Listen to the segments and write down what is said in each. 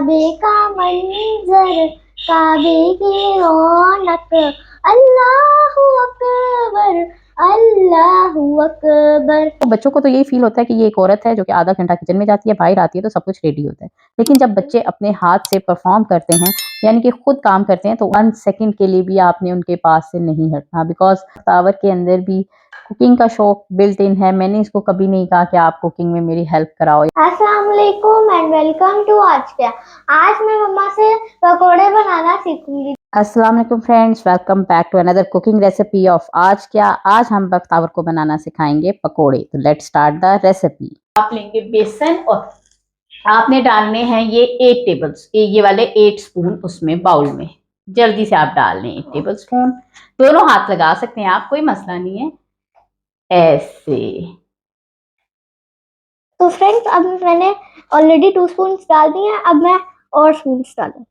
काबे का मंजर, काबे की रौनक, अल्लाहु अकबर, अल्लाहु अकबर। तो बच्चों को तो यही फील होता है कि ये एक औरत है जो कि आधा घंटा किचन में जाती है, बाहर आती है तो सब कुछ रेडी होता है। लेकिन जब बच्चे अपने हाथ से परफॉर्म करते हैं, यानी कि खुद काम करते हैं, तो 1 सेकंड के लिए भी आपने उनके पास से नहीं हटना, बिकॉज तावर के अंदर भी कुकिंग का शौक बिल्ट इन है। मैंने इसको कभी नहीं कहा कि आप कुकिंग में मेरी हेल्प कराओ। अस्सलाम वालेकुम एंड वेलकम टू आज क्या। आज मैं मम्मा से पकोड़े बनाना सीखूंगी। अस्सलाम वालेकुम friends, welcome back to another cooking recipe of आज क्या। आज हम बख्तावर को बनाना सिखाएंगे पकोड़े। तो लेट्स स्टार्ट द रेसिपी। आप लेंगे बेसन और आपने डालने हैं ये 8 टेबल्स, ये वाले 8 स्पून उसमें बाउल में। जल्दी से आप डाल लें 8 टेबल स्पून। दोनों हाथ लगा सकते हैं आप, कोई मसला नहीं है। ऐसे। तो फ्रेंड्स अब मैंने ऑलरेडी 2 स्पून डाल दिए हैं, अब मैं और स्पून डालूंगी।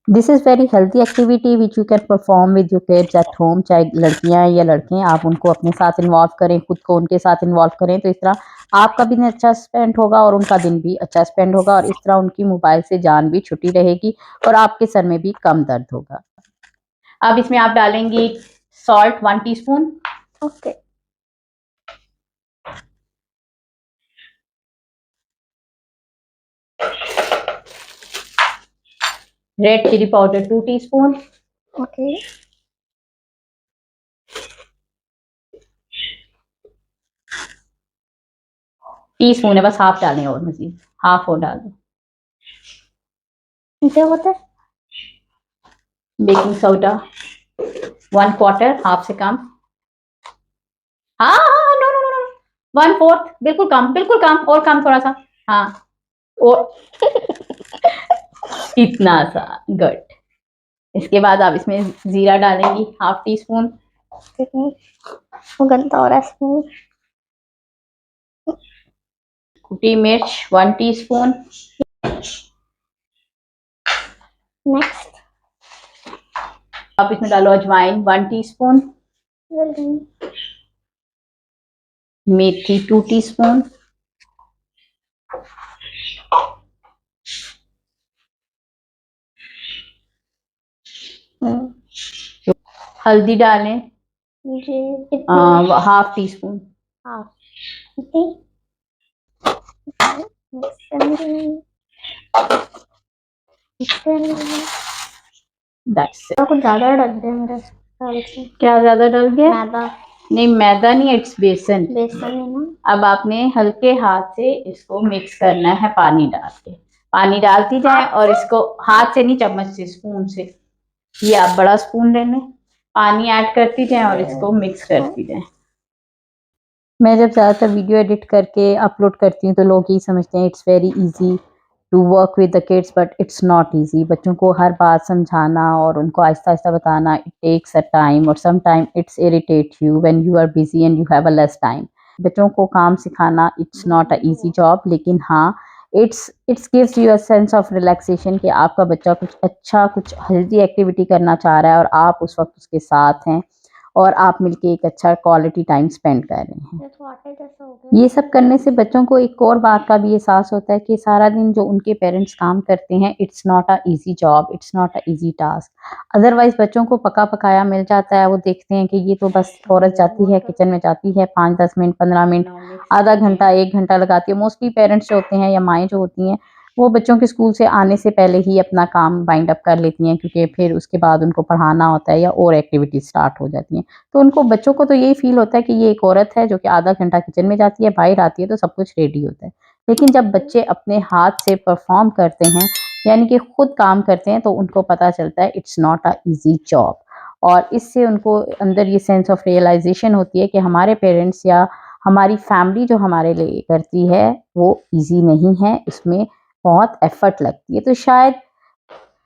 This is very healthy activity which you can perform with your kids at home. चाहे लड़कियां या लड़के, आप उनको अपने साथ इन्वॉल्व करें, खुद को उनके साथ इन्वॉल्व करें, तो इस तरह आपका दिन अच्छा स्पेंड होगा और उनका दिन भी अच्छा स्पेंड होगा, और इस तरह उनकी मोबाइल से जान भी छुटी रहेगी और आपके सर में भी कम दर्द होगा। अब इसमें आप डालेंगी salt 1 teaspoon. Okay. Red chilli powder 2 teaspoon. Okay. Teaspoon है, बस हाफ डालें और मजीद हाफ और डाल दो। क्या होता है? बेकिंग सोडा 1/4, हाफ से कम। हाँ हाँ, नो नो नो नो, 1/4, बिल्कुल कम, बिल्कुल कम, और कम थोड़ा सा। हाँ, और इतना सा, गुड। इसके बाद आप इसमें जीरा डालेंगी 1/2 टीस्पून। वो गंदा हो रहा है स्पून। कुटी मिर्च 1 टीस्पून। नेक्स्ट आप इसमें डालो अजवाइन 1 टीस्पून। मेथी 2 टीस्पून। हल्दी डालें मुझे 1/2 टीस्पून। कुछ ज्यादा डाल दिया मेरे ख्याल से। क्या ज्यादा डल गया? मैदा। नहीं, मैदा नहीं, इट्स बेसन। बेसन है ना। अब आपने हल्के हाथ से इसको मिक्स करना है, पानी डाल के। पानी डालती जाए और इसको हाथ से नहीं, चम्मच से, स्पून से। ये आप बड़ा स्पून ले लें, पानी ऐड करती जाए और इसको मिक्स करती जाए। मैं जब ज़्यादातर वीडियो एडिट करके अपलोड करती हूँ तो लोग यही समझते हैं it's very easy to work with the kids, but it's not easy. बच्चों को हर बात समझाना और उनको आहिस्ता आहिस्ता बताना, इट टेक्स अ टाइम, और some time it's irritate you when you are busy and you have a less time. बच्चों को काम सिखाना it's not a easy job, लेकिन हाँ, it's gives you a sense of relaxation कि आपका बच्चा कुछ अच्छा, कुछ हेल्दी एक्टिविटी करना चाह रहा है और आप उस वक्त उसके साथ हैं और आप मिलके एक अच्छा क्वालिटी टाइम स्पेंड कर रहे हैं। ये सब करने से बच्चों को एक और बात का भी एहसास होता है कि सारा दिन जो उनके पेरेंट्स काम करते हैं, it's not a easy job, it's not a easy task. Otherwise बच्चों को पका पकाया मिल जाता है, वो देखते हैं कि ये तो बस औरत जाती है किचन में, जाती है 5-10 मिनट, 15 मिनट, आधा घंटा, 1 घंटा लगाती है। मोस्टली पेरेंट्स जो होते हैं या माएँ जो होती हैं, वो बच्चों के स्कूल से आने से पहले ही अपना काम बाइंड अप कर लेती हैं, क्योंकि फिर उसके बाद उनको पढ़ाना होता है या और एक्टिविटीज स्टार्ट हो जाती हैं। तो उनको, बच्चों को तो यही फील होता है कि ये एक औरत है जो कि आधा घंटा किचन में जाती है, बाहर आती है तो सब कुछ रेडी होता है। लेकिन जब बच्चे अपने हाथ से परफॉर्म करते हैं, यानी कि खुद काम करते हैं, तो उनको पता चलता है it's not a easy job, और इससे उनको अंदर ये सेंस ऑफ रियलाइजेशन होती है कि हमारे पेरेंट्स या हमारी फैमिली जो हमारे लिए करती है वो ईजी नहीं है, इसमें बहुत एफर्ट लगती है। तो शायद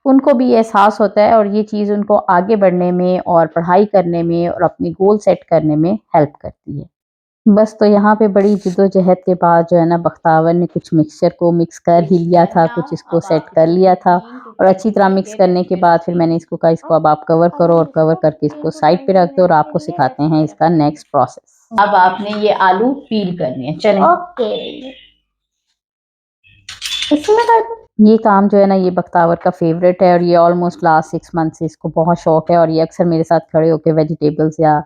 उनको भी एहसास होता है और ये चीज़ उनको आगे बढ़ने में और पढ़ाई करने में और अपनी गोल सेट करने में हेल्प करती है। बस, तो यहाँ पे बड़ी जिद्दोजहद के बाद जो है ना, बख्तावर ने कुछ मिक्सचर को मिक्स कर ही लिया था, कुछ इसको सेट कर लिया था, और अच्छी तरह मिक्स करने के बाद फिर मैंने इसको कहा, इसको अब आप कवर करो, और कवर करके इसको साइड पे रख दो, और आपको सिखाते हैं इसका नेक्स्ट प्रोसेस। अब आपने ये आलू पील करने हैं, चलें। ओके। इसमें कर दूं? ये काम जो है ना, ये बख्तावर का फेवरेट है और ये ऑलमोस्ट लास्ट 6 मंथ से इसको बहुत शौक है और ये अक्सर मेरे साथ खड़े होकर वेजिटेबल्स या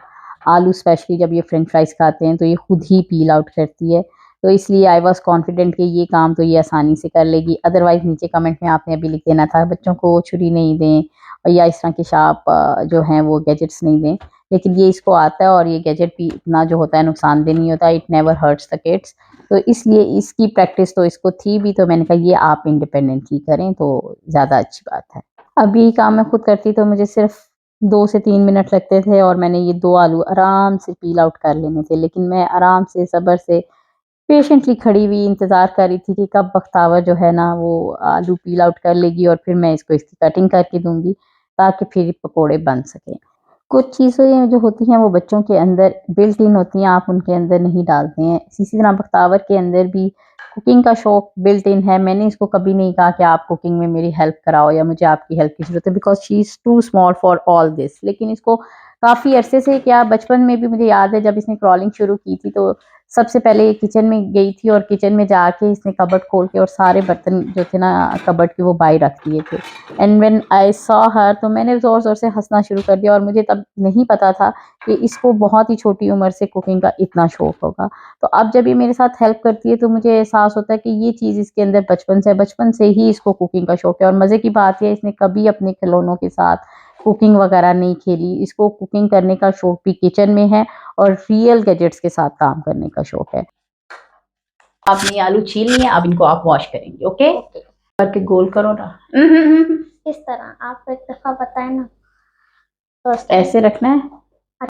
आलू स्पेशली जब ये फ्रेंच फ्राइज खाते हैं तो ये खुद ही पील आउट करती है। तो इसलिए आई वॉज कॉन्फिडेंट कि ये काम तो ये आसानी से कर लेगी। अदरवाइज नीचे कमेंट में आपने अभी लिख देना था बच्चों को छुरी नहीं दें और या इस तरह के शार्प जो हैं वो गैजेट्स नहीं दें, लेकिन ये इसको आता है और ये गैजेट भी इतना जो होता है नुकसानदेह नहीं होता, it never hertz the kids. तो इसलिए इसकी प्रैक्टिस तो इसको थी भी, तो मैंने कहा ये आप इंडिपेंडेंटली करें तो ज़्यादा अच्छी बात है। अब यही काम मैं खुद करती तो मुझे सिर्फ 2 से 3 मिनट लगते थे और मैंने ये 2 आलू आराम से पील आउट कर लेने थे, लेकिन मैं आराम से सब्र से पेशेंटली खड़ी हुई इंतज़ार कर रही थी कि कब बख्तावर जो है ना वो आलू पील आउट कर लेगी और फिर मैं इसको इसकी कटिंग करके दूंगी ताकि फिर पकोड़े बन सकें। कुछ चीज़ें जो होती हैं वो बच्चों के अंदर बिल्ट इन होती हैं, आप उनके अंदर नहीं डालते हैं। इसी तरह बख्तावर के अंदर भी कुकिंग का शौक बिल्ट इन है। मैंने इसको कभी नहीं कहा कि आप कुकिंग में मेरी हेल्प कराओ या मुझे आपकी हेल्प की ज़रूरत है, because she is too small for all this. लेकिन इसको काफ़ी अरसे से, क्या बचपन में भी मुझे याद है जब इसने क्रॉलिंग शुरू की थी तो सबसे पहले ये किचन में गई थी और किचन में जाके इसने कबर्ड खोल के और सारे बर्तन जो थे ना कबर्ड के वो बाहर रख दिए थे। And when I saw her तो मैंने ज़ोर ज़ोर से हंसना शुरू कर दिया और मुझे तब नहीं पता था कि इसको बहुत ही छोटी उम्र से कुकिंग का इतना शौक होगा। तो अब जब ये मेरे साथ हेल्प करती है तो मुझे एहसास होता है कि ये चीज़ इसके अंदर बचपन से ही इसको कुकिंग का शौक है। और मज़े की बात है इसने कभी अपने खिलौनों के साथ कुकिंग वगैरह नहीं खेली। इसको कुकिंग करने का शौक भी किचन में है और रियल गैजेट्स के साथ काम करने का शौक है। आपने आलू छील लिए, अब इनको आप वॉश करेंगे। ओके, करके गोल करो ना। इस तरह आप एक दफा बताए ना, तो ऐसे रखना है।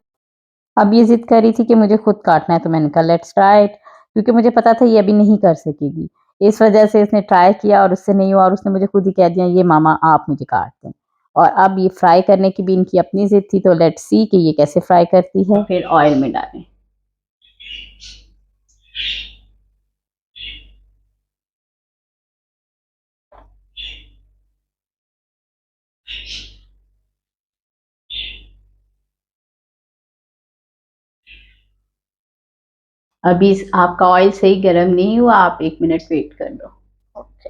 अब ये जिद कर रही थी कि मुझे खुद काटना है तो मैंने कहा लेट्स ट्राई इट, क्योंकि मुझे पता था ये अभी नहीं कर सकेगी। इस वजह से इसने ट्राई किया और उससे नहीं हुआ और उसने मुझे खुद ही कह दिया ये मामा आप मुझे काट दें। और अब ये फ्राई करने की भी इनकी अपनी जिद थी, तो लेट्स सी कि ये कैसे फ्राई करती है। फिर ऑयल में डालें। अभी आपका ऑयल सही गर्म नहीं हुआ, आप 1 मिनट वेट कर लो।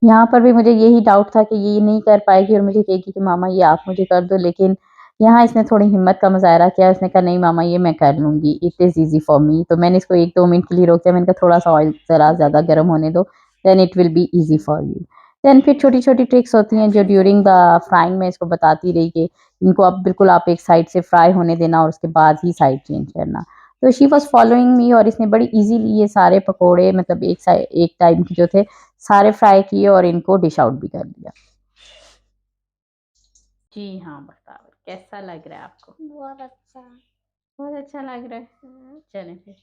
यहाँ पर भी मुझे यही डाउट था कि ये नहीं कर पाएगी और मुझे कहेगी कि मामा ये आप मुझे कर दो, लेकिन यहाँ इसने थोड़ी हिम्मत का मुजाहरा किया। उसने कहा नहीं मामा ये मैं कर लूँगी, it is easy for me. तो मैंने इसको 1-2 मिनट के लिए रोक दिया। मैंने कहा थोड़ा सा ऑयल ज़रा ज़्यादा गर्म होने दो, then it will be easy for you. Then फिर छोटी छोटी ट्रिक्स होती हैं जो ड्यूरिंग द फ्राइंग में इसको बताती रही कि इनको आप बिल्कुल आप एक साइड से फ्राई होने देना और उसके बाद ही साइड चेंज करना। तो शी वॉज फॉलोइंग मी और इसने बड़ी इजीली ये सारे पकोड़े मतलब एक टाइम के जो थे सारे फ्राई किए और इनको डिश आउट भी कर दिया। जी हाँ, बताओ कैसा लग रहा है आपको? बहुत अच्छा। बहुत अच्छा लग रहा है। चलें फिर।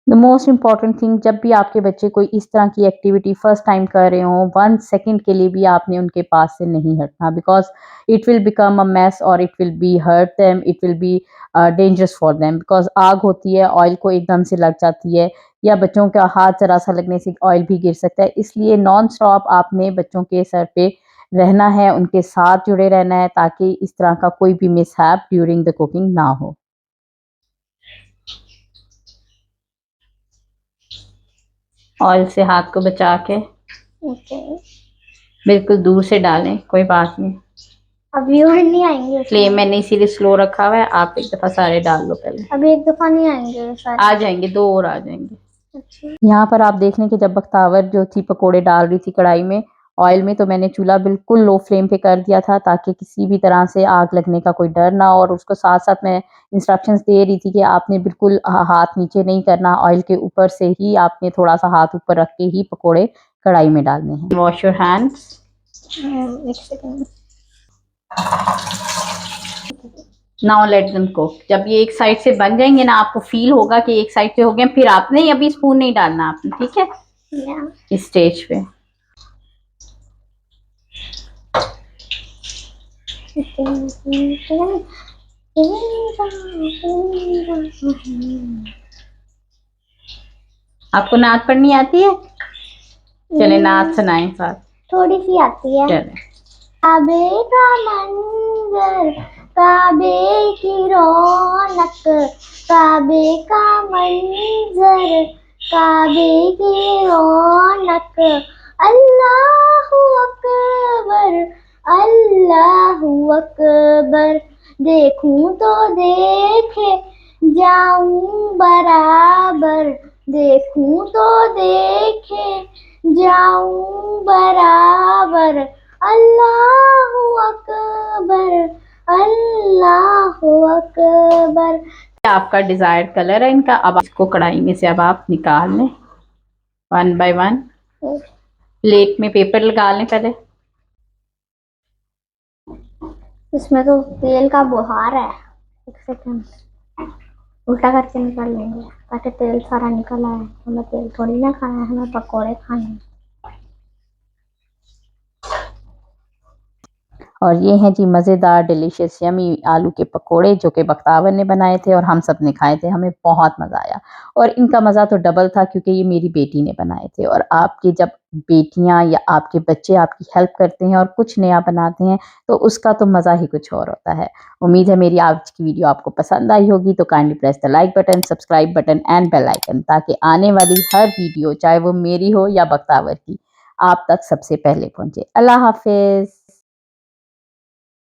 द मोस्ट इम्पॉर्टेंट थिंग, जब भी आपके बच्चे कोई इस तरह की एक्टिविटी फर्स्ट टाइम कर रहे हो, 1 सेकंड के लिए भी आपने उनके पास से नहीं हटना, because it will become a mess और it will be hurt them, it will be dangerous for them. Because आग होती है, ऑयल को एकदम से लग जाती है या बच्चों का हाथ जरा सा लगने से ऑयल भी गिर सकता है। इसलिए नॉन स्टॉप आपने बच्चों के सर पे रहना है, उनके साथ जुड़े रहना है ताकि इस तरह का कोई भी मिसहैप ड्यूरिंग द कुकिंग ना हो। ऑयल से हाथ को बचा के ओके, बिल्कुल दूर से डालें, कोई बात नहीं। अब व्यूअर नहीं आएंगे फ्लेम मैंने इसीलिए स्लो रखा हुआ है, आप एक दफा सारे डाल लो पहले। अभी एक दफा नहीं आएंगे सारे? आ जाएंगे, 2 और आ जाएंगे। अच्छा। यहाँ पर आप देख लें कि जब बख्तावर जो थी पकोड़े डाल रही थी कढ़ाई में ऑयल में, तो मैंने चूल्हा बिल्कुल लो फ्लेम पे कर दिया था ताकि किसी भी तरह से आग लगने का कोई डर ना हो। और उसको साथ साथ मैं इंस्ट्रक्शंस दे रही थी कि आपने बिल्कुल हाथ नीचे नहीं करना, ऑयल के ऊपर से ही आपने थोड़ा सा हाथ ऊपर रख के ही पकोड़े कढ़ाई में डालने हैं। Wash your hands. एक second. Now let them cook. जब ये एक साइड से बन जाएंगे ना, आपको फील होगा कि एक साइड से हो गए, फिर आपने अभी स्पून नहीं डालना आपने, ठीक है? इस स्टेज पे आपको नात पढ़नी आती है? चले नात सुनाएं साथ। थोड़ी सी आती है। चले। काबे का मंजर, काबे की रौनक, काबे का मंजर, काबे की रौनक, अल्लाहु अकबर, अल्लाहु अकबर। देखूं तो देखे जाऊं बराबर, देखूं तो देखे जाऊं बराबर। अल्लाहु अकबर, अल्लाहु अकबर। आपका डिजायर्ड कलर है इनका। अब इसको कढ़ाई में से अब आप निकाल लें 1 बाय 1। प्लेट में पेपर लगा लें पहले। इसमें तो तेल का बुहार है। एक सेकंड, उल्टा करके निकाल लेंगे ताकि तेल सारा निकल आए। हमें तेल थोड़ी ना खाना है, हमें पकोड़े खाने हैं। और ये हैं जी मज़ेदार डिलीशियस यमी आलू के पकोड़े जो कि बख्तावर ने बनाए थे और हम सब ने खाए थे। हमें बहुत मज़ा आया और इनका मज़ा तो डबल था क्योंकि ये मेरी बेटी ने बनाए थे। और आपकी जब बेटियां या आपके बच्चे आपकी हेल्प करते हैं और कुछ नया बनाते हैं तो उसका तो मज़ा ही कुछ और होता है। उम्मीद है मेरी आज की वीडियो आपको पसंद आई होगी। तो kindly press the like button, subscribe button and bell icon ताकि आने वाली हर वीडियो चाहे वो मेरी हो या बख्तावर की आप तक सबसे पहले पहुँचे। अल्लाह हाफिज़।